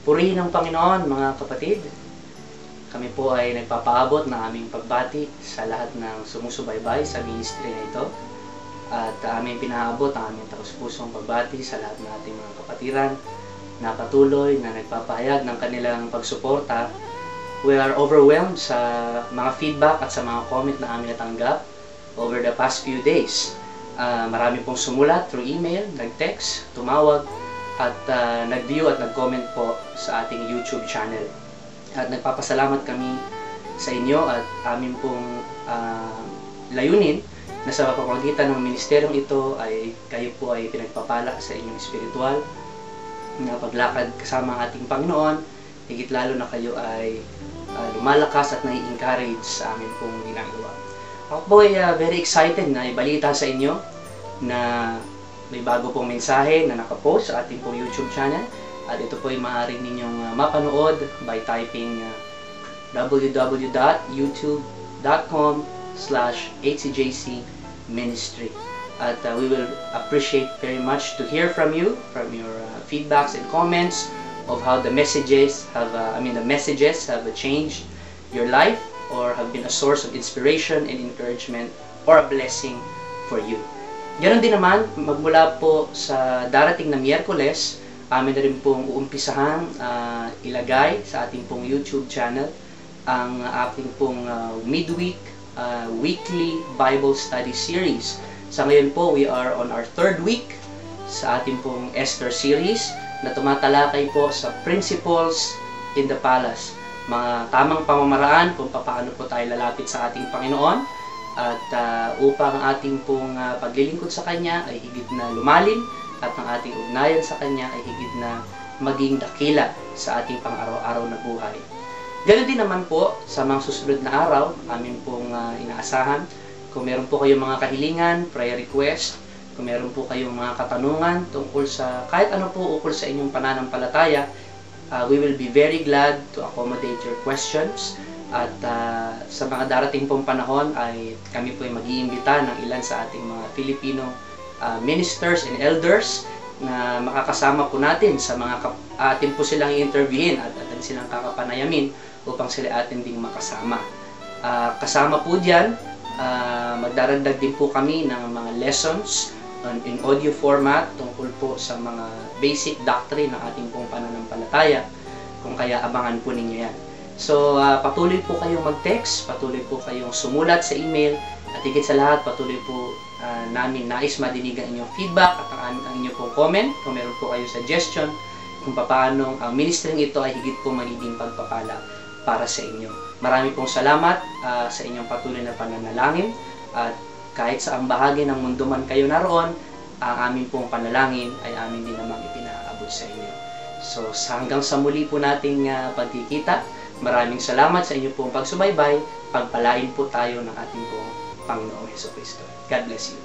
Purihin ang Panginoon, mga kapatid. Kami po ay nagpapaabot ng aming pagbati sa lahat ng sumusubaybay sa ministry na ito. At aming pinaabot ang aming taus-pusong pagbati sa lahat ng ating mga kapatiran na patuloy na nagpapahayag ng kanilang pagsuporta. We are overwhelmed sa mga feedback at sa mga comment na aming natanggap over the past few days. Marami pong sumulat through email, nag-text, tumawag, at nag-view at nag-comment po sa ating YouTube channel. At nagpapasalamat kami sa inyo at amin pong layunin na sa pamamagitan ng ministeryong ito ay kayo po ay pinagpapala sa inyong espiritual na paglakad kasama ang ating Panginoon. Higit lalo na kayo ay lumalakas at nai-encourage sa amin pong ginagawa. Ako po ay very excited na ibalita sa inyo na may bago pong mensahe na nakapost sa ating pong YouTube channel. At ito po ay maaari ninyong mapanood by typing www.youtube.com/hcjcministry. At we will appreciate very much to hear from you, from your feedbacks and comments of how the messages have changed your life or have been a source of inspiration and encouragement or a blessing for you. Ganon din naman, magmula po sa darating na Miyerkules, amin na rin pong uumpisahang ilagay sa ating pong YouTube channel ang ating pong midweek weekly Bible study series. Sa ngayon po, we are on our third week sa ating pong Esther series na tumatalakay po sa principles in the palace. Mga tamang pamamaraan kung paano po tayo lalapit sa ating Panginoon at upang ating pong paglilingkod sa Kanya ay higit na lumalim at ang ating ugnayan sa Kanya ay higit na maging dakila sa ating pang-araw-araw na buhay. Ganoon din naman po sa mga susunod na araw, amin pong inaasahan. Kung meron po kayong mga kahilingan, prayer request, kung meron po kayong mga katanungan tungkol sa kahit ano po ukol sa inyong pananampalataya, we will be very glad to accommodate your questions. At sa mga darating pong panahon ay kami po ay mag-iimbita ng ilan sa ating mga Filipino ministers and elders na makakasama po natin sa mga atin po silang i-interviewin at atin silang kakapanayamin upang sila atin ding makasama. Kasama po dyan, magdaragdag din po kami ng mga lessons in audio format tungkol po sa mga basic doctrine ng ating pong pananampalataya, kung kaya abangan po ninyo yan. So, patuloy po kayong mag-text, patuloy po kayong sumulat sa email, at higit sa lahat, patuloy po namin nais madinig ang inyong feedback at ang inyong pong comment, kung meron po kayong suggestion, kung paano ang ministry ito ay higit po magiging pagpapala para sa inyo. Marami pong salamat sa inyong patuloy na pananalangin, at kahit sa ang bahagi ng mundo man kayo naroon, ang aming pong panalangin ay amin din namang ipinaabot sa inyo. So, hanggang sa muli po nating pagkikita, maraming salamat sa inyo pong pagsubaybay. Pagpalain po tayo ng ating pong Panginoong Hesukristo. God bless you.